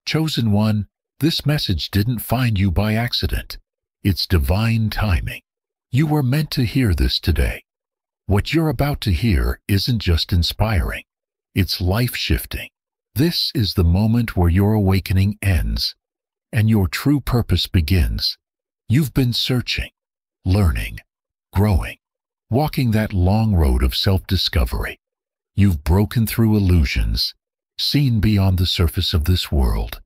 Chosen one, this message didn't find you by accident. It's divine timing. You were meant to hear this today. What you're about to hear isn't just inspiring. It's life-shifting. This is the moment where your awakening ends and your true purpose begins. You've been searching, learning, growing, walking that long road of self-discovery. You've broken through illusions, seen beyond the surface of this world,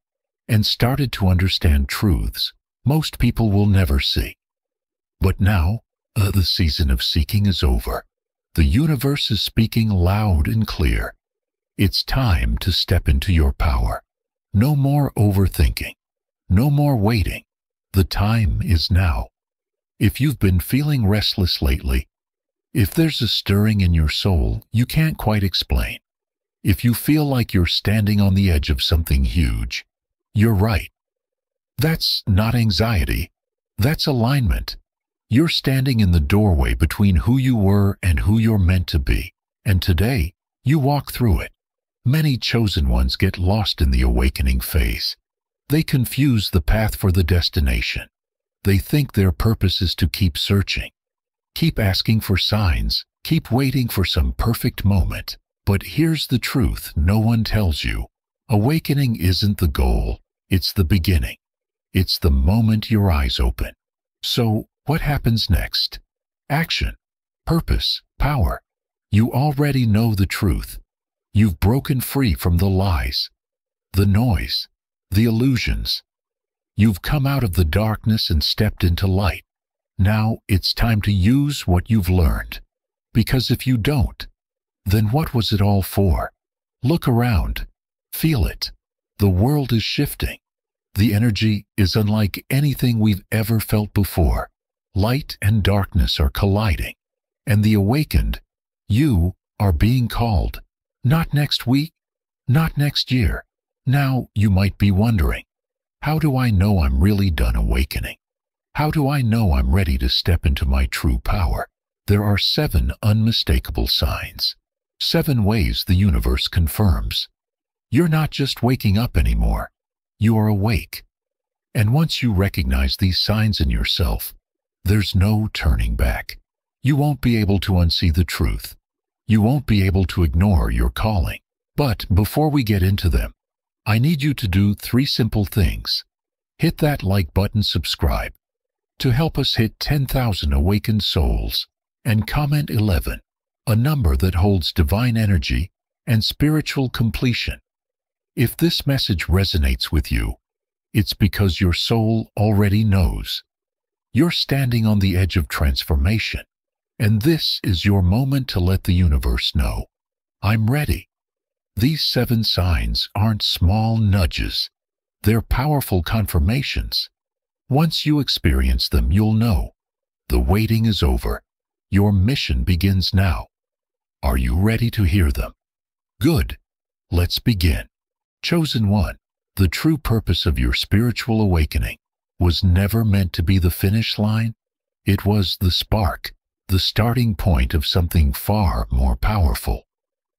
and started to understand truths most people will never see. But now, the season of seeking is over. The universe is speaking loud and clear. It's time to step into your power. No more overthinking. No more waiting. The time is now. If you've been feeling restless lately, if there's a stirring in your soul you can't quite explain, if you feel like you're standing on the edge of something huge, you're right. That's not anxiety. That's alignment. You're standing in the doorway between who you were and who you're meant to be, and today you walk through it. Many chosen ones get lost in the awakening phase. They confuse the path for the destination. They think their purpose is to keep searching, keep asking for signs, keep waiting for some perfect moment. But here's the truth no one tells you. Awakening isn't the goal, it's the beginning. It's the moment your eyes open. So, what happens next? Action, purpose, power. You already know the truth. You've broken free from the lies, the noise, the illusions. You've come out of the darkness and stepped into light. Now it's time to use what you've learned. Because if you don't, then what was it all for? Look around. Feel it. The world is shifting. The energy is unlike anything we've ever felt before. Light and darkness are colliding. And the awakened, you, are being called. Not next week, not next year. Now you might be wondering, how do I know I'm really done awakening? How do I know I'm ready to step into my true power? There are 7 unmistakable signs. 7 ways the universe confirms. You're not just waking up anymore. You are awake. And once you recognize these signs in yourself, there's no turning back. You won't be able to unsee the truth. You won't be able to ignore your calling. But before we get into them, I need you to do 3 simple things. Hit that like button, subscribe, to help us hit 10,000 awakened souls, and comment 11, a number that holds divine energy and spiritual completion. If this message resonates with you, it's because your soul already knows. You're standing on the edge of transformation, and this is your moment to let the universe know, I'm ready. These 7 signs aren't small nudges. They're powerful confirmations. Once you experience them, you'll know. The waiting is over. Your mission begins now. Are you ready to hear them? Good. Let's begin. Chosen one, the true purpose of your spiritual awakening was never meant to be the finish line. It was the spark, the starting point of something far more powerful.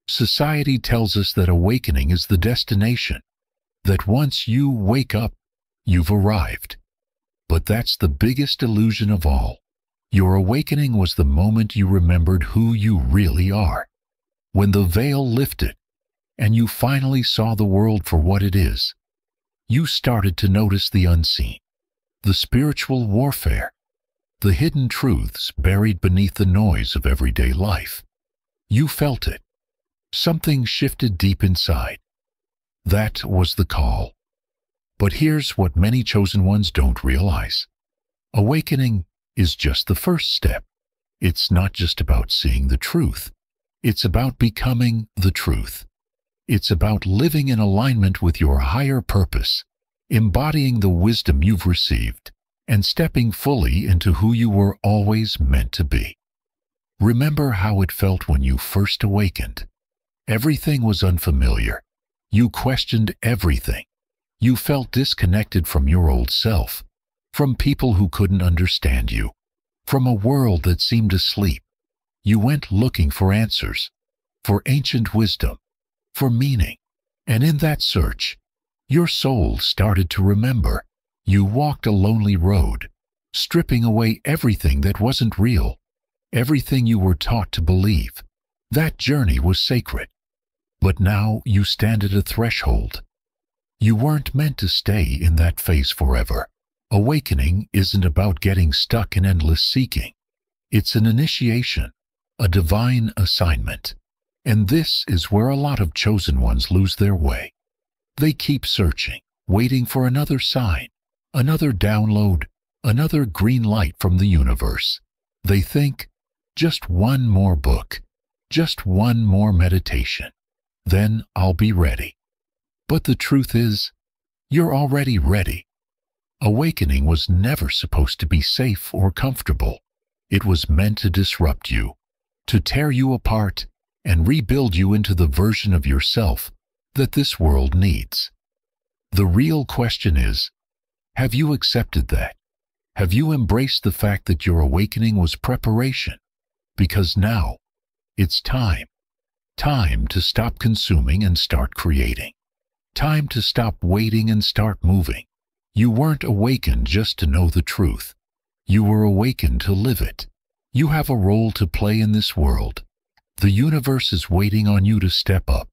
Society tells us that awakening is the destination, that once you wake up, you've arrived. But that's the biggest illusion of all. Your awakening was the moment you remembered who you really are. When the veil lifted, and you finally saw the world for what it is, you started to notice the unseen, the spiritual warfare, the hidden truths buried beneath the noise of everyday life. You felt it. Something shifted deep inside. That was the call. But here's what many chosen ones don't realize. Awakening is just the first step. It's not just about seeing the truth. It's about becoming the truth. It's about living in alignment with your higher purpose, embodying the wisdom you've received, and stepping fully into who you were always meant to be. Remember how it felt when you first awakened. Everything was unfamiliar. You questioned everything. You felt disconnected from your old self, from people who couldn't understand you, from a world that seemed asleep. You went looking for answers, for ancient wisdom, for meaning. And in that search, Your soul started to remember. You walked a lonely road, stripping away everything that wasn't real, everything you were taught to believe. That journey was sacred. But now you stand at a threshold. You weren't meant to stay in that phase forever. Awakening isn't about getting stuck in endless seeking. It's an initiation, a divine assignment. And this is where a lot of chosen ones lose their way. They keep searching, waiting for another sign, another download, another green light from the universe. They think, just one more book, just one more meditation, then I'll be ready. But the truth is, you're already ready. Awakening was never supposed to be safe or comfortable. It was meant to disrupt you, to tear you apart, and rebuild you into the version of yourself that this world needs. The real question is, have you accepted that? Have you embraced the fact that your awakening was preparation? Because now, it's time. Time to stop consuming and start creating. Time to stop waiting and start moving. You weren't awakened just to know the truth. You were awakened to live it. You have a role to play in this world. The universe is waiting on you to step up.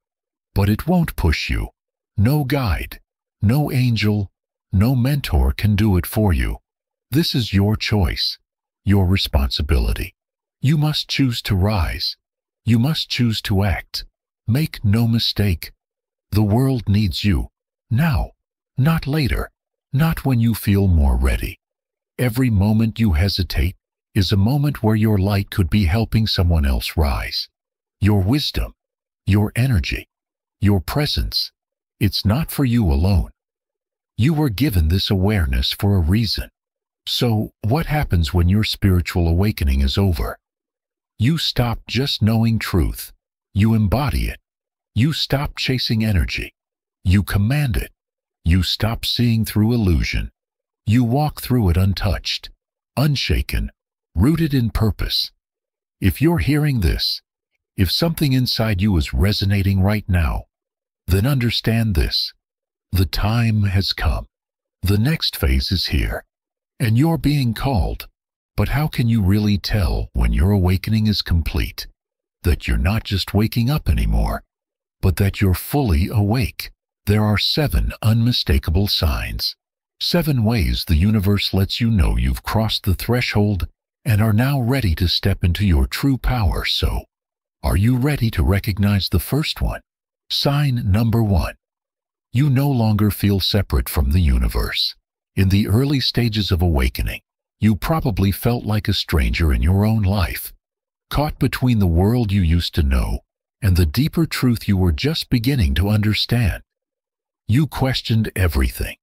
But it won't push you. No guide, no angel, no mentor can do it for you. This is your choice, your responsibility. You must choose to rise. You must choose to act. Make no mistake. The world needs you. Now, not later, not when you feel more ready. Every moment you hesitate is a moment where your light could be helping someone else rise. Your wisdom, your energy, your presence, it's not for you alone. You were given this awareness for a reason. So, what happens when your spiritual awakening is over? You stop just knowing truth. You embody it. You stop chasing energy. You command it. You stop seeing through illusion. You walk through it untouched, unshaken, rooted in purpose. If you're hearing this, if something inside you is resonating right now, then understand this. The time has come. The next phase is here, and you're being called. But how can you really tell when your awakening is complete? That you're not just waking up anymore, but that you're fully awake. There are 7 unmistakable signs. 7 ways the universe lets you know you've crossed the threshold and are now ready to step into your true power. So, are you ready to recognize the first one? Sign number 1. You no longer feel separate from the universe. In the early stages of awakening, you probably felt like a stranger in your own life, caught between the world you used to know and the deeper truth you were just beginning to understand. You questioned everything.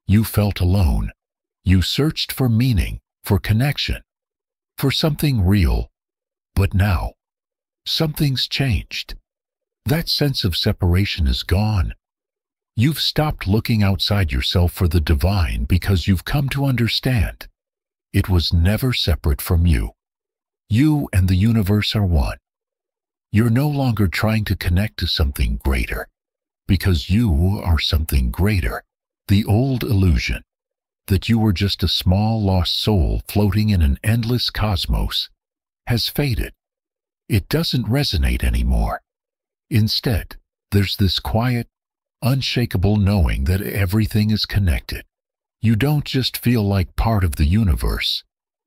You felt alone. You searched for meaning, for connection, for something real. But now, something's changed. That sense of separation is gone. You've stopped looking outside yourself for the divine because you've come to understand it was never separate from you. You and the universe are one. You're no longer trying to connect to something greater, because you are something greater. The old illusion that you were just a small lost soul floating in an endless cosmos has faded. It doesn't resonate anymore. Instead, there's this quiet, unshakable knowing that everything is connected. You don't just feel like part of the universe.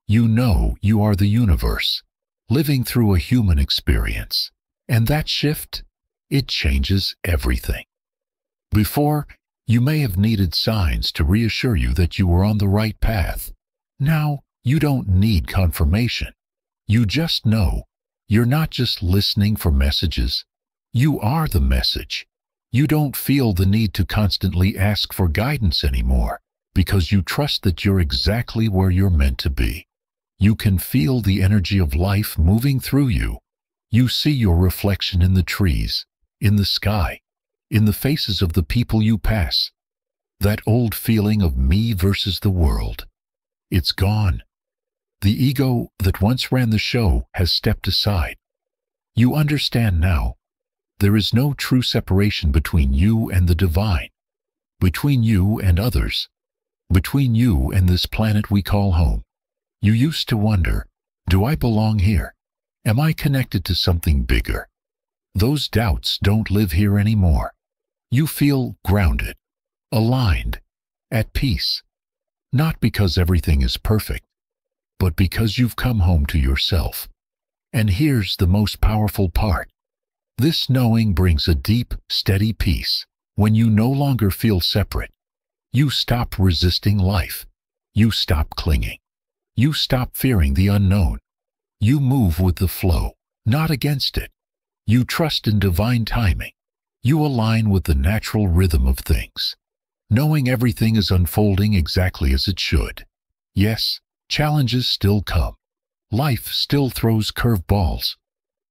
You know you are the universe, living through a human experience. And that shift, it changes everything. Before, you may have needed signs to reassure you that you were on the right path. Now, you don't need confirmation. You just know. You're not just listening for messages. You are the message. You don't feel the need to constantly ask for guidance anymore, because you trust that you're exactly where you're meant to be. You can feel the energy of life moving through you. You see your reflection in the trees, in the sky, in the faces of the people you pass. That old feeling of me versus the world, it's gone. The ego that once ran the show has stepped aside. You understand now. There is no true separation between you and the divine. between you and others, between you and this planet we call home. You used to wonder, do I belong here? Am I connected to something bigger? Those doubts don't live here anymore. You feel grounded, aligned, at peace, not because everything is perfect, but because you've come home to yourself. And here's the most powerful part. This knowing brings a deep, steady peace. When you no longer feel separate, you stop resisting life. You stop clinging. You stop fearing the unknown. You move with the flow, not against it. You trust in divine timing. You align with the natural rhythm of things, knowing everything is unfolding exactly as it should. Yes, challenges still come. Life still throws curveballs,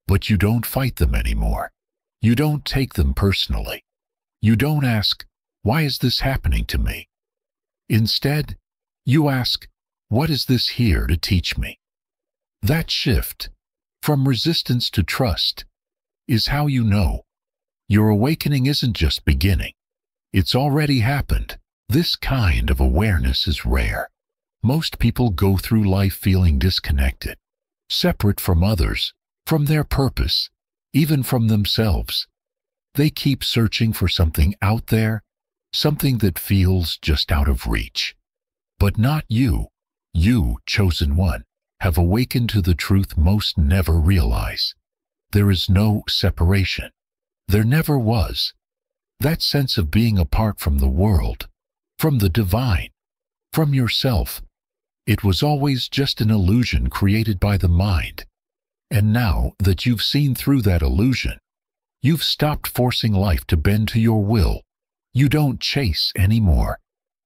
but you don't fight them anymore. You don't take them personally. You don't ask, why is this happening to me? Instead, you ask, what is this here to teach me? That shift, from resistance to trust, is how you know your awakening isn't just beginning. It's already happened. This kind of awareness is rare. Most people go through life feeling disconnected, separate from others, from their purpose, even from themselves. They keep searching for something out there, something that feels just out of reach. But not you. You, chosen one, have awakened to the truth most never realize. There is no separation. There never was. That sense of being apart from the world, from the divine, from yourself, it was always just an illusion created by the mind. And now that you've seen through that illusion, you've stopped forcing life to bend to your will. You don't chase anymore.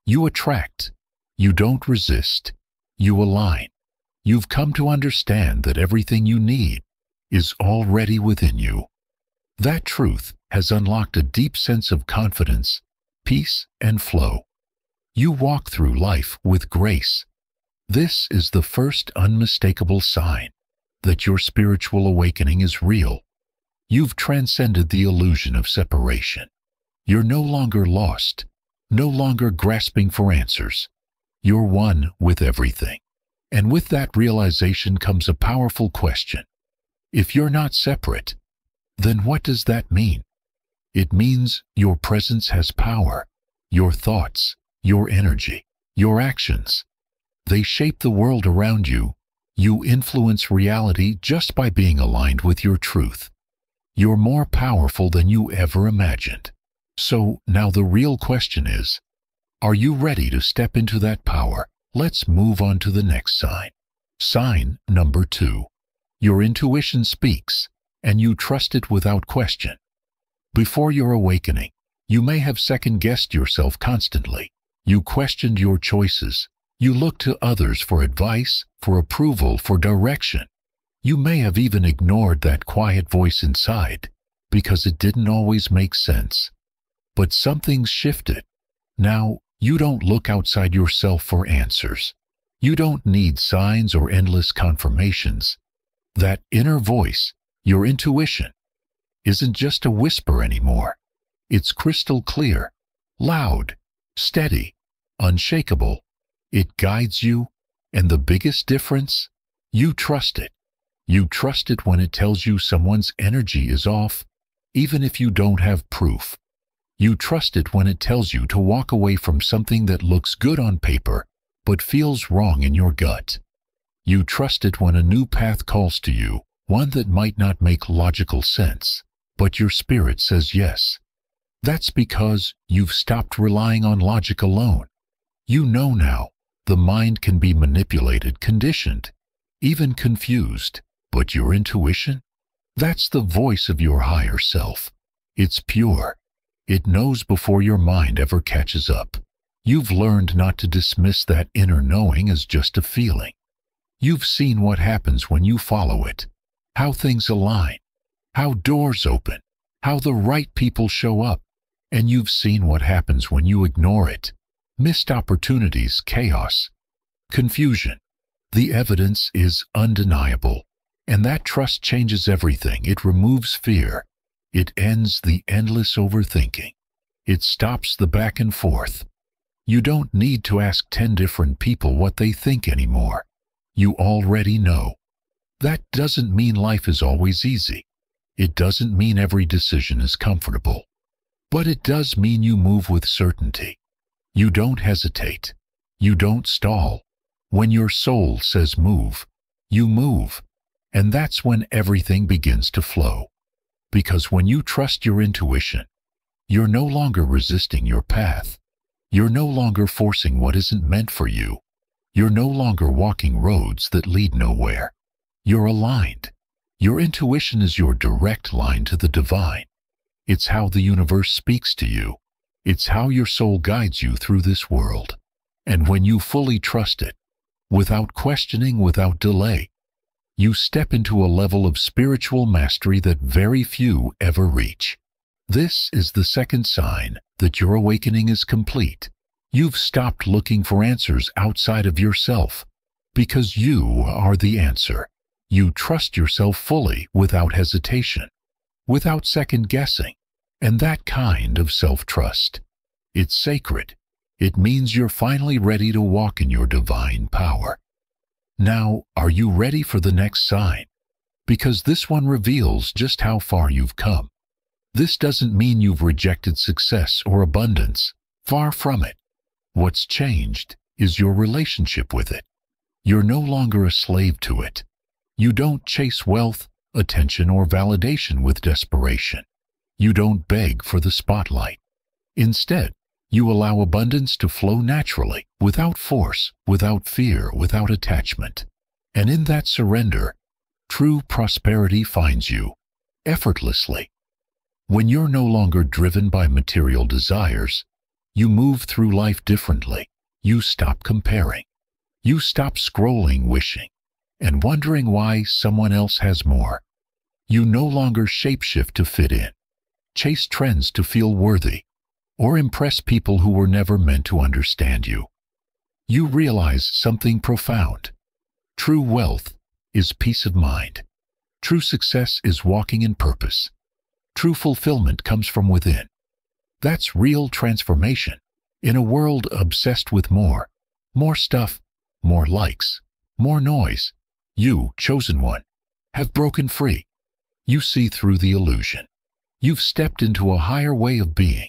You attract. You don't resist. You align. You've come to understand that everything you need is already within you. That truth has unlocked a deep sense of confidence, peace, and flow. You walk through life with grace. This is the first unmistakable sign that your spiritual awakening is real. You've transcended the illusion of separation. You're no longer lost, no longer grasping for answers. You're one with everything. And with that realization comes a powerful question. If you're not separate, then what does that mean? It means your presence has power. Your thoughts, your energy, your actions, they shape the world around you. You influence reality just by being aligned with your truth. You're more powerful than you ever imagined. So now the real question is, are you ready to step into that power? Let's move on to the next sign. Sign number 2. Your intuition speaks, and you trust it without question. Before your awakening, you may have second-guessed yourself constantly. You questioned your choices. You looked to others for advice, for approval, for direction. You may have even ignored that quiet voice inside because it didn't always make sense. But something's shifted. Now, you don't look outside yourself for answers. You don't need signs or endless confirmations. That inner voice, your intuition, isn't just a whisper anymore. It's crystal clear, loud, steady, unshakable. It guides you, and the biggest difference, you trust it. You trust it when it tells you someone's energy is off, even if you don't have proof. You trust it when it tells you to walk away from something that looks good on paper, but feels wrong in your gut. You trust it when a new path calls to you, one that might not make logical sense, but your spirit says yes. That's because you've stopped relying on logic alone. You know now, the mind can be manipulated, conditioned, even confused. But your intuition? That's the voice of your higher self. It's pure. It knows before your mind ever catches up. You've learned not to dismiss that inner knowing as just a feeling. You've seen what happens when you follow it, how things align, how doors open, how the right people show up, and you've seen what happens when you ignore it. Missed opportunities, chaos, confusion. The evidence is undeniable. And that trust changes everything. It removes fear. It ends the endless overthinking. It stops the back and forth. You don't need to ask 10 different people what they think anymore. You already know. That doesn't mean life is always easy. It doesn't mean every decision is comfortable. But it does mean you move with certainty. You don't hesitate. You don't stall. When your soul says move, you move. And that's when everything begins to flow. Because when you trust your intuition, you're no longer resisting your path. You're no longer forcing what isn't meant for you. You're no longer walking roads that lead nowhere. You're aligned. Your intuition is your direct line to the divine. It's how the universe speaks to you. It's how your soul guides you through this world. And when you fully trust it, without questioning, without delay, you step into a level of spiritual mastery that very few ever reach. This is the second sign that your awakening is complete. You've stopped looking for answers outside of yourself, because you are the answer. You trust yourself fully without hesitation, without second-guessing, and that kind of self-trust. It's sacred. It means you're finally ready to walk in your divine power. Now, are you ready for the next sign? Because this one reveals just how far you've come. This doesn't mean you've rejected success or abundance. Far from it. What's changed is your relationship with it. You're no longer a slave to it. You don't chase wealth, attention, or validation with desperation. You don't beg for the spotlight. Instead, you allow abundance to flow naturally, without force, without fear, without attachment. And in that surrender, true prosperity finds you, effortlessly. When you're no longer driven by material desires, you move through life differently. You stop comparing. You stop scrolling, wishing, and wondering why someone else has more. You no longer shapeshift to fit in, chase trends to feel worthy, or impress people who were never meant to understand you. You realize something profound. True wealth is peace of mind. True success is walking in purpose. True fulfillment comes from within. That's real transformation in a world obsessed with more stuff, more likes, more noise. You, chosen one, have broken free. You see through the illusion. You've stepped into a higher way of being.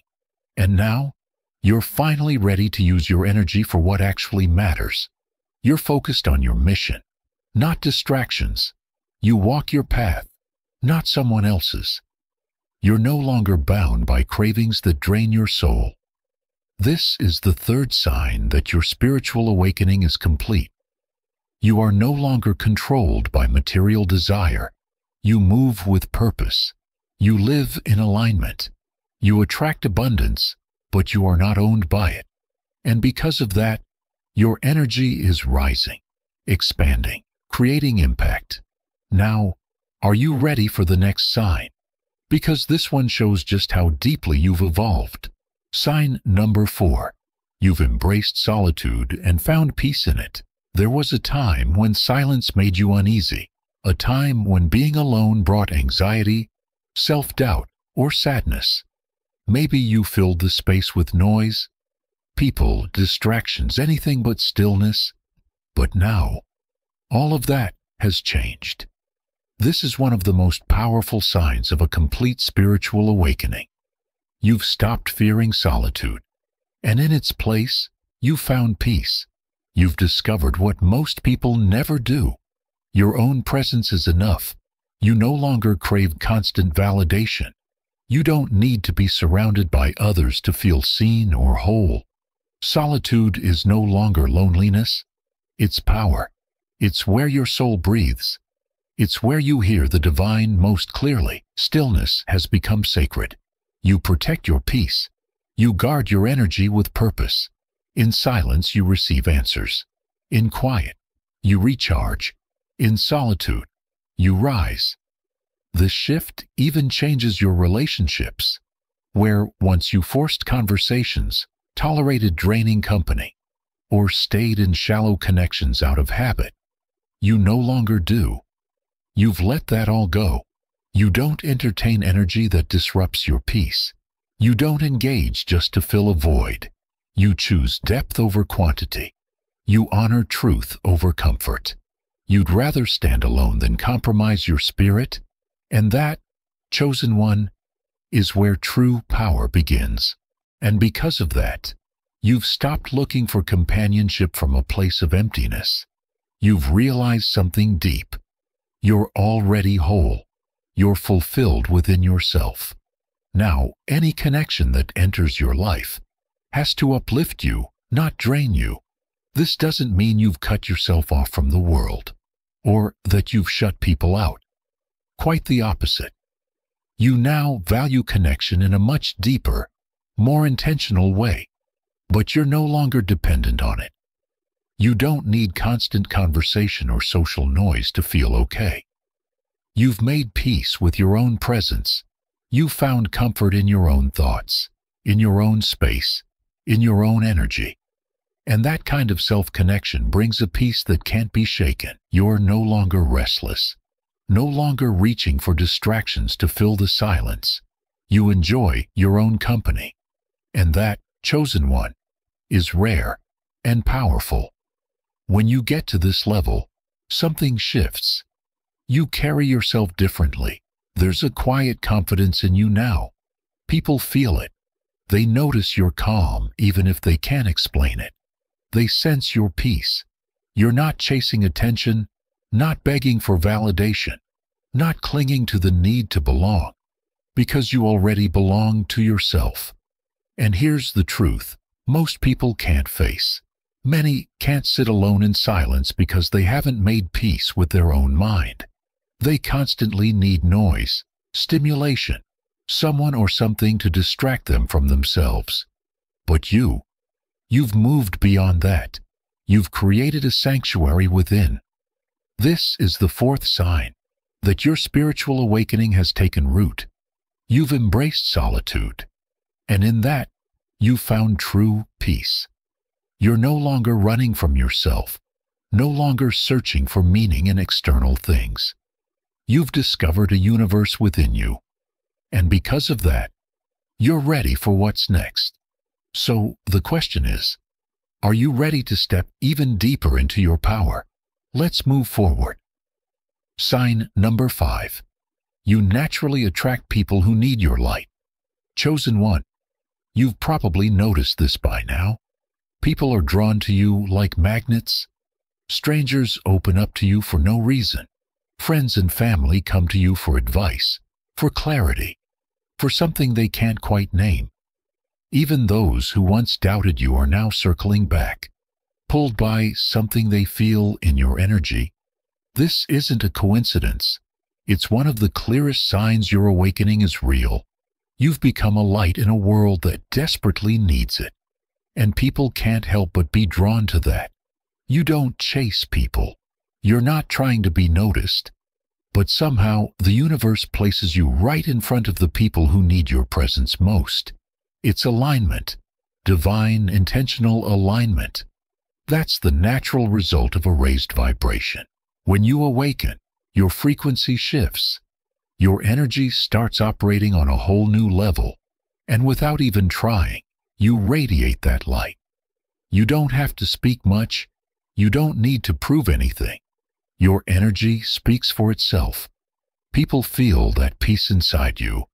And now, you're finally ready to use your energy for what actually matters. You're focused on your mission, not distractions. You walk your path, not someone else's. You're no longer bound by cravings that drain your soul. This is the third sign that your spiritual awakening is complete. You are no longer controlled by material desire. You move with purpose. You live in alignment. You attract abundance, but you are not owned by it. And because of that, your energy is rising, expanding, creating impact. Now, are you ready for the next sign? Because this one shows just how deeply you've evolved. Sign number 4. You've embraced solitude and found peace in it. There was a time when silence made you uneasy, a time when being alone brought anxiety, self-doubt, or sadness. Maybe you filled the space with noise, people, distractions, anything but stillness. But now, all of that has changed. This is one of the most powerful signs of a complete spiritual awakening. You've stopped fearing solitude, and in its place, you've found peace. You've discovered what most people never do. Your own presence is enough. You no longer crave constant validation. You don't need to be surrounded by others to feel seen or whole. Solitude is no longer loneliness. It's power. It's where your soul breathes. It's where you hear the divine most clearly. Stillness has become sacred. You protect your peace. You guard your energy with purpose. In silence, you receive answers. In quiet, you recharge. In solitude, you rise. This shift even changes your relationships, where once you forced conversations, tolerated draining company, or stayed in shallow connections out of habit, you no longer do. You've let that all go. You don't entertain energy that disrupts your peace. You don't engage just to fill a void. You choose depth over quantity. You honor truth over comfort. You'd rather stand alone than compromise your spirit, and that, chosen one, is where true power begins. And because of that, you've stopped looking for companionship from a place of emptiness. You've realized something deep. You're already whole. You're fulfilled within yourself. Now, any connection that enters your life has to uplift you, not drain you. This doesn't mean you've cut yourself off from the world, or that you've shut people out. Quite the opposite. You now value connection in a much deeper, more intentional way, but you're no longer dependent on it. You don't need constant conversation or social noise to feel okay. You've made peace with your own presence. You've found comfort in your own thoughts, in your own space, in your own energy. And that kind of self-connection brings a peace that can't be shaken. You're no longer restless, no longer reaching for distractions to fill the silence. You enjoy your own company. And that, chosen one, is rare and powerful. When you get to this level, something shifts. You carry yourself differently. There's a quiet confidence in you now. People feel it. They notice you're calm even if they can't explain it. They sense your peace. You're not chasing attention, not begging for validation, not clinging to the need to belong, because you already belong to yourself. And here's the truth most people can't face. Many can't sit alone in silence because they haven't made peace with their own mind. They constantly need noise, stimulation, someone or something to distract them from themselves. But you've moved beyond that. You've created a sanctuary within. This is the fourth sign that your spiritual awakening has taken root. You've embraced solitude, and in that, you've found true peace. You're no longer running from yourself, no longer searching for meaning in external things. You've discovered a universe within you, and because of that, you're ready for what's next. So the question is, are you ready to step even deeper into your power? Let's move forward. Sign number 5. You naturally attract people who need your light. Chosen one. You've probably noticed this by now. People are drawn to you like magnets. Strangers open up to you for no reason. Friends and family come to you for advice, for clarity, for something they can't quite name. Even those who once doubted you are now circling back, pulled by something they feel in your energy. This isn't a coincidence. It's one of the clearest signs your awakening is real. You've become a light in a world that desperately needs it. And people can't help but be drawn to that. You don't chase people. You're not trying to be noticed. But somehow, the universe places you right in front of the people who need your presence most. It's alignment. Divine, intentional alignment. That's the natural result of a raised vibration. When you awaken, your frequency shifts. Your energy starts operating on a whole new level. And without even trying, you radiate that light. You don't have to speak much. You don't need to prove anything. Your energy speaks for itself. People feel that peace inside you.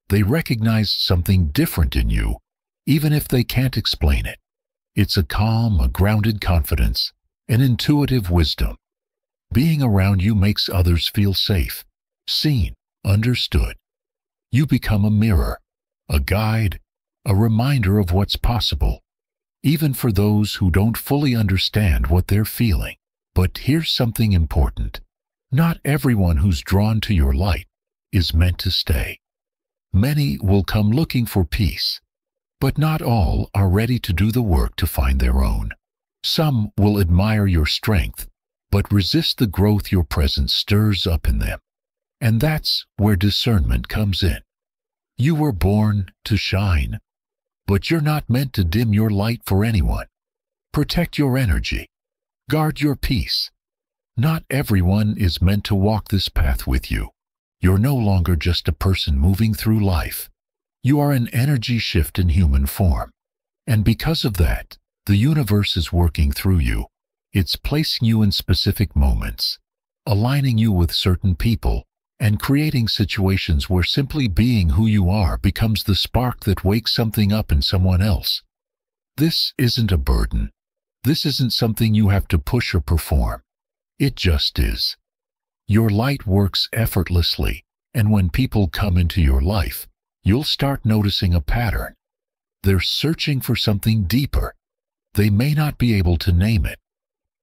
They recognize something different in you, even if they can't explain it. It's a calm, a grounded confidence, an intuitive wisdom. Being around you makes others feel safe, seen, understood. You become a mirror, a guide, a reminder of what's possible, even for those who don't fully understand what they're feeling. But here's something important. Not everyone who's drawn to your light is meant to stay. Many will come looking for peace, but not all are ready to do the work to find their own. Some will admire your strength, but resist the growth your presence stirs up in them. And that's where discernment comes in. You were born to shine, but you're not meant to dim your light for anyone. Protect your energy. Guard your peace. Not everyone is meant to walk this path with you. You're no longer just a person moving through life. You are an energy shift in human form. And because of that, the universe is working through you. It's placing you in specific moments, aligning you with certain people, and creating situations where simply being who you are becomes the spark that wakes something up in someone else. This isn't a burden. This isn't something you have to push or perform. It just is. Your light works effortlessly, and when people come into your life, you'll start noticing a pattern. They're searching for something deeper. They may not be able to name it,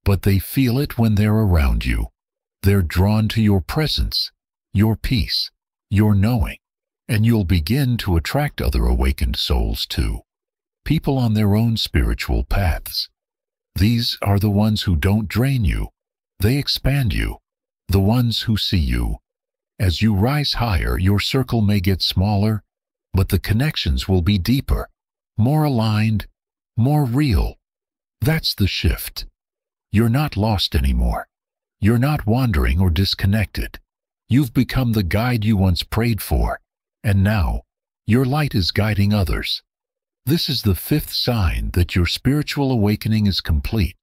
but they feel it when they're around you. They're drawn to your presence, your peace, your knowing, and you'll begin to attract other awakened souls too. People on their own spiritual paths. These are the ones who don't drain you. They expand you. The ones who see you. As you rise higher, your circle may get smaller, but the connections will be deeper, more aligned, more real. That's the shift. You're not lost anymore. You're not wandering or disconnected. You've become the guide you once prayed for, and now your light is guiding others. This is the fifth sign that your spiritual awakening is complete.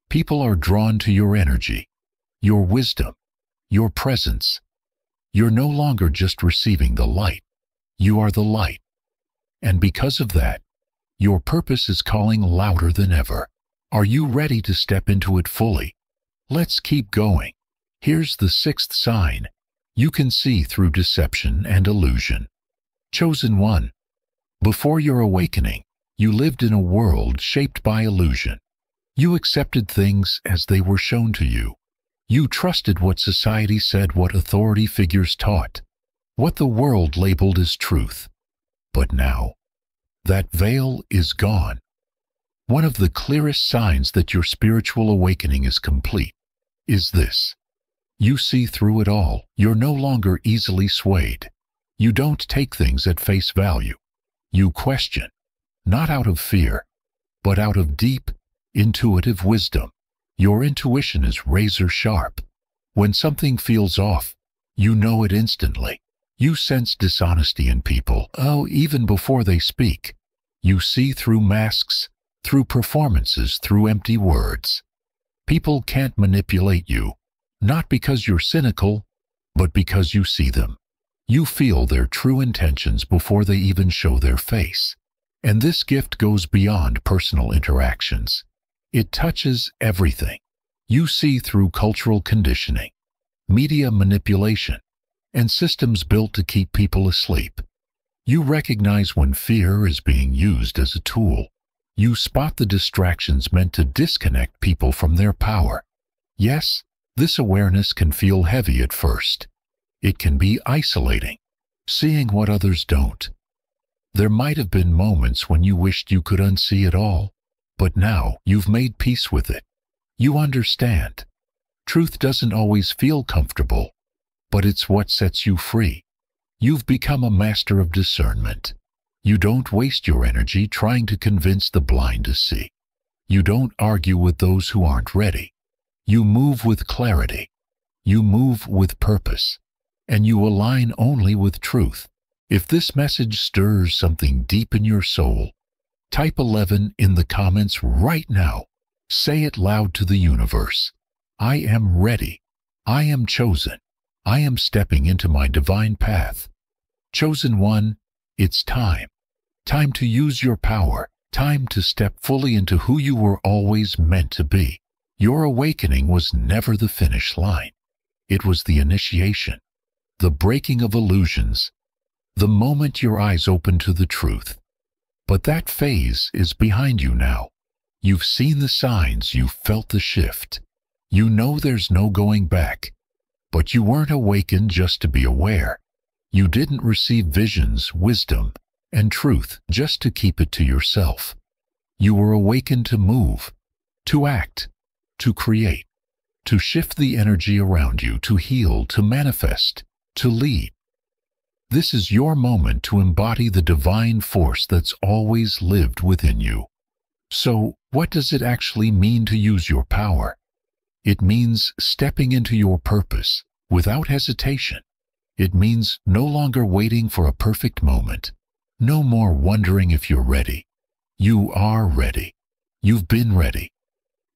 People are drawn to your energy, your wisdom, your presence. You're no longer just receiving the light. You are the light. And because of that, your purpose is calling louder than ever. Are you ready to step into it fully? Let's keep going. Here's the sixth sign. You can see through deception and illusion. Chosen one. Before your awakening, you lived in a world shaped by illusion. You accepted things as they were shown to you. You trusted what society said, what authority figures taught, what the world labeled as truth. But now, that veil is gone. One of the clearest signs that your spiritual awakening is complete is this. You see through it all. You're no longer easily swayed. You don't take things at face value. You question, not out of fear, but out of deep, intuitive wisdom. Your intuition is razor sharp. When something feels off, you know it instantly. You sense dishonesty in people, even before they speak. You see through masks, through performances, through empty words. People can't manipulate you, not because you're cynical, but because you see them. You feel their true intentions before they even show their face. And this gift goes beyond personal interactions. It touches everything. You see through cultural conditioning, media manipulation, and systems built to keep people asleep. You recognize when fear is being used as a tool. You spot the distractions meant to disconnect people from their power. Yes, this awareness can feel heavy at first. It can be isolating, seeing what others don't. There might have been moments when you wished you could unsee it all, but now you've made peace with it. You understand. Truth doesn't always feel comfortable, but it's what sets you free. You've become a master of discernment. You don't waste your energy trying to convince the blind to see. You don't argue with those who aren't ready. You move with clarity. You move with purpose. And you align only with truth. If this message stirs something deep in your soul, type 11 in the comments right now. Say it loud to the universe. I am ready. I am chosen. I am stepping into my divine path. Chosen one, it's time. Time to use your power. Time to step fully into who you were always meant to be. Your awakening was never the finish line. It was the initiation, the breaking of illusions, the moment your eyes opened to the truth. But that phase is behind you now. You've seen the signs, you've felt the shift. You know there's no going back. But you weren't awakened just to be aware. You didn't receive visions, wisdom, and truth just to keep it to yourself. You were awakened to move, to act, to create, to shift the energy around you, to heal, to manifest, to lead. This is your moment to embody the divine force that's always lived within you. So, what does it actually mean to use your power? It means stepping into your purpose without hesitation. It means no longer waiting for a perfect moment, No more wondering if you're ready. You are ready. You've been ready.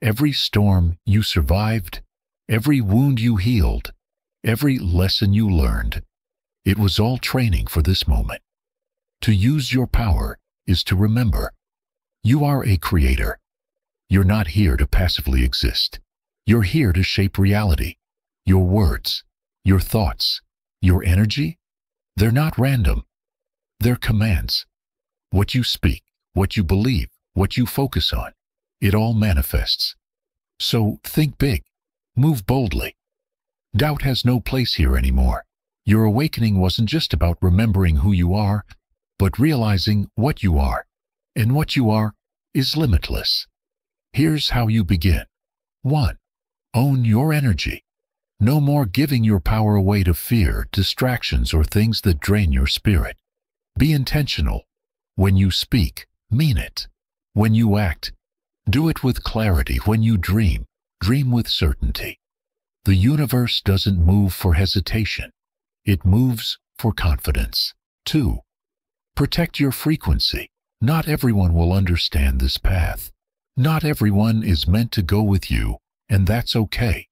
Every storm you survived, every wound you healed, every lesson you learned, it was all training for this moment. To use your power is to remember. You are a creator. You're not here to passively exist. You're here to shape reality. Your words, your thoughts, your energy, they're not random. They're commands. What you speak, what you believe, what you focus on, it all manifests. So think big. Move boldly. Doubt has no place here anymore. Your awakening wasn't just about remembering who you are, but realizing what you are. And what you are is limitless. Here's how you begin. 1. Own your energy. No more giving your power away to fear, distractions, or things that drain your spirit. Be intentional. When you speak, mean it. When you act, do it with clarity. When you dream, dream with certainty. The universe doesn't move for hesitation. It moves for confidence. 2. Protect your frequency. Not everyone will understand this path. Not everyone is meant to go with you, and that's okay.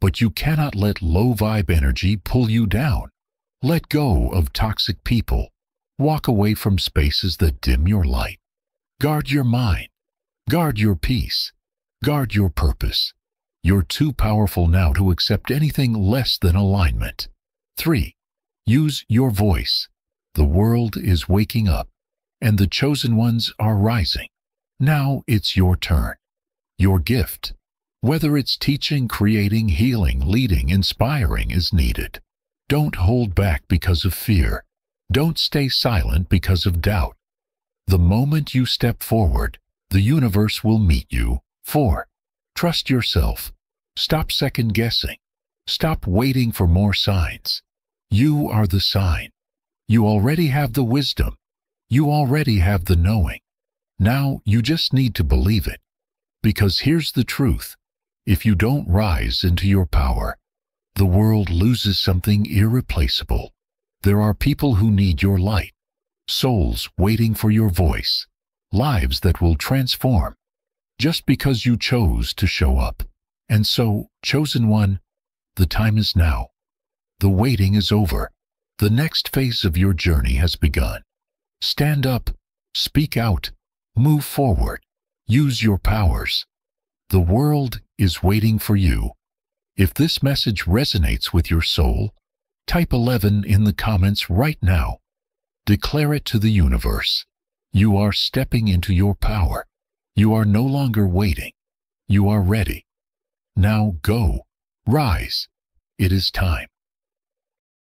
But you cannot let low-vibe energy pull you down. Let go of toxic people. Walk away from spaces that dim your light. Guard your mind. Guard your peace. Guard your purpose. You're too powerful now to accept anything less than alignment. 3. Use your voice. The world is waking up, and the chosen ones are rising. Now it's your turn. Your gift, whether it's teaching, creating, healing, leading, inspiring, is needed. Don't hold back because of fear. Don't stay silent because of doubt. The moment you step forward, the universe will meet you. 4. Trust yourself. Stop second-guessing. Stop waiting for more signs. You are the sign. You already have the wisdom. You already have the knowing. Now you just need to believe it. Because here's the truth. If you don't rise into your power, the world loses something irreplaceable. There are people who need your light, souls waiting for your voice, lives that will transform, just because you chose to show up. And so, chosen one, the time is now. The waiting is over. The next phase of your journey has begun. Stand up, speak out, move forward, use your powers. The world is waiting for you. If this message resonates with your soul, type 11 in the comments right now. Declare it to the universe. You are stepping into your power. You are no longer waiting. You are ready. Now go. Rise. It is time.